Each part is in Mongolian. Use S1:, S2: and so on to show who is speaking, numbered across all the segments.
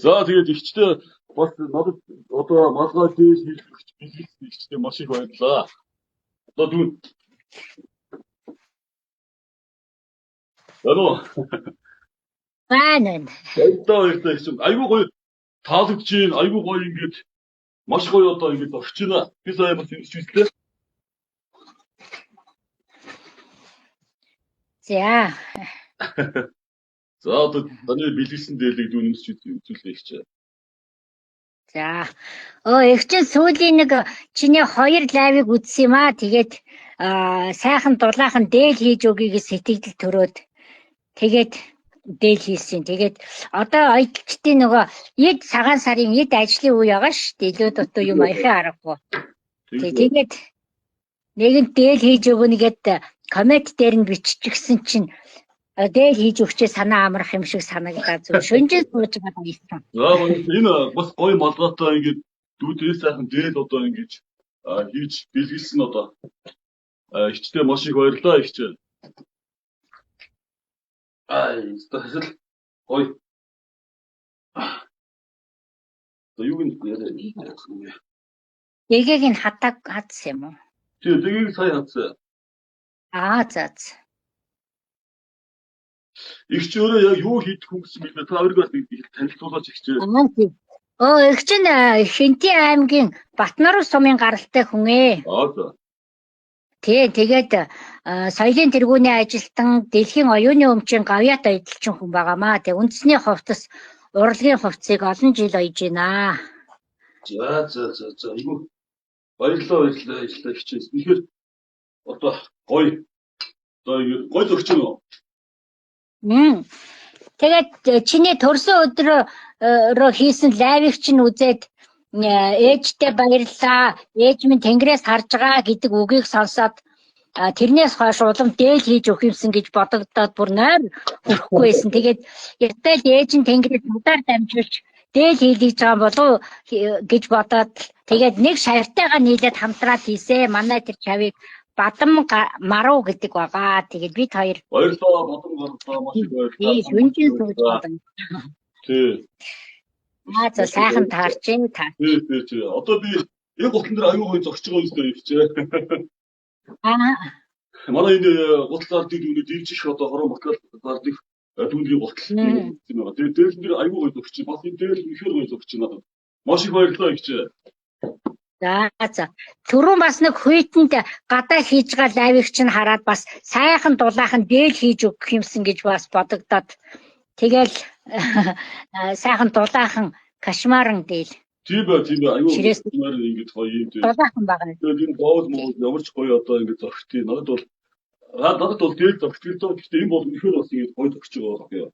S1: За тэгээд ихчтэй бас надад одоо малгай дээж хийх ихчтэй маш их баярлаа. Одоо дүүн. Яно.
S2: Байна.
S1: Баярлалаа ихчим. Айгуу гоё таалагдж байна. Айгуу гоё ингэж маш гоё одоо ингэж орч байна. Би сая бас ирж үзлээ.
S2: За.
S1: За одоо таны бэлгэлсэн дээлийг дүүнээс үзүүлээ ихчээ.
S2: За. Эгчин сүүлийн нэг чиний 2 лайвыг үзсэн юм аа. Тэгээд сайхан дулаахан дээл хийж өгье гэж сэтгэл төрөөд тэгээд дээл хийсэн. Тэгээд одоо аялчдын нөгөө эд цагаан сарын эд ажлын үе байгаа шүү дээ. Илүү дутуу юм аяхаа аргагүй. Тэгээд нэгэн дээл хийж өгнө гэд коммент дээр нь биччихсэн чинь дээл хийж өгчээ санаа амрах юм шиг санагдаад зөв шөнжин сууж байгаа байсан.
S1: За энэ бас гоё малгайтай ингэж дүүдээс сайхан дээл одоо ингэж хийж бэлгэлсэн одоо ихчтэй маш их баярлалаа ихчээ. Стасэл гоё. За юу гэнэ яриа.
S2: Дэгийг нь хадсан юм уу?
S1: Тий, дэгийг сая хадсан.
S2: За.
S1: Игч өөрөө яг юу хийх хүн гэсэн бэ? Та өөрийгөө танилцуулаач ихчээ.
S2: Эгчин Хинтээ аймгийн Батнаруу сумын гаралтай хүн ээ.
S1: За.
S2: Тэгээд соёлын тэргүүний ажилтан Дэлхийн оюуны өмчийн гавьяат аялалчин хүн байгаамаа. Тэг үндэсний хувцас урлагийн хувцсыг олон жил ойж байна.
S1: За. Айгу баярлалаа ихчээ. Тэгэхээр одоо гоё. Одоо гоё зөрч юм.
S2: Тэгээд чиний төрсөн өдрөө хийсэн лайвыг чинь үзээд ээжтэй баярлалаа. Ээж минь Тэнгэрээс харж байгаа гэдэг үгийг сонсоод тэрнээс хойш улам дээл хийж өгөх юмсан гэж бодогдоод бүр нойр хүрэхгүй байсан. Тэгээд ятай ээж нь Тэнгэрээс удаар дамжуулж дээл хийлгэж байгаа болов гэж бодоод тэгээд нэг шавьтайгаа нийлээд хамтраад хийсэ. Манай тэр чавыг Бадам Маруу гэдэг байгаа. Тэгээд бид хоёр
S1: баярлалаа Бадам гарлаа маш их баярлалаа.
S2: Шүнжин сууж байна.
S1: Тий.
S2: За сайхан таарч байна та.
S1: Тий. Одоо би яг гутан дээр аюу гоё зогсож байгаа юм шиг ихчээ. Манай энэ гутал ардыг дүүний дивжих одоо хорон батал ардыг дүүний гутал юм байна. Тэгээд дээлэн дээр аюу гоё зогсож байна. Бас энэ дээл ихээр гоё зогсож байна. Маш их баярлалаа ихчээ.
S2: За. Түрүүн бас нэг хуйтэнд гадаа хийж байгаа лайвыг чинь хараад бас сайхан дулаахан дээл хийж өгөх юмсан гэж бас бодогдоод тэгэл сайхан дулаахан кашмаран дээл.
S1: Тийм бай. Аюу кашмаран ингэж гоё юм дээ.
S2: Дулаахан байгаа.
S1: Тэгээд энэ боол ямар ч гоё одоо ингэж зогсчих. Надад бол дээл зогсчих доо. Гэхдээ энэ бол ихээр бас ингэж гоё зогсож байгаа юм.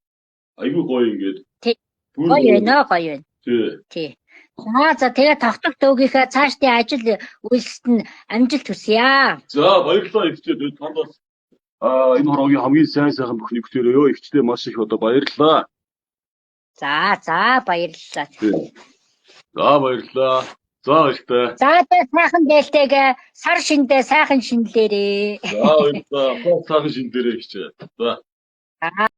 S1: Аюу гоё ингэж.
S2: Гоё байна. Тий. За тэгээд тогтох төвгийнхээ цаашдын ажил үйлсэд нь амжилт хүсье.
S1: За баярлалаа ихчээ. Танд бас энэ хороогийн хамгийн сайхан бүх нэгтээрөө ихчтэй маш их одоо баярлалаа.
S2: За баярлалаа.
S1: За баярлалаа. За баяртай.
S2: За сайхан дээлтэйгээ сар шиндээ сайхан шинэлээрээ.
S1: За баярлалаа. Сайхан шинэлээрээ ихчээ. За.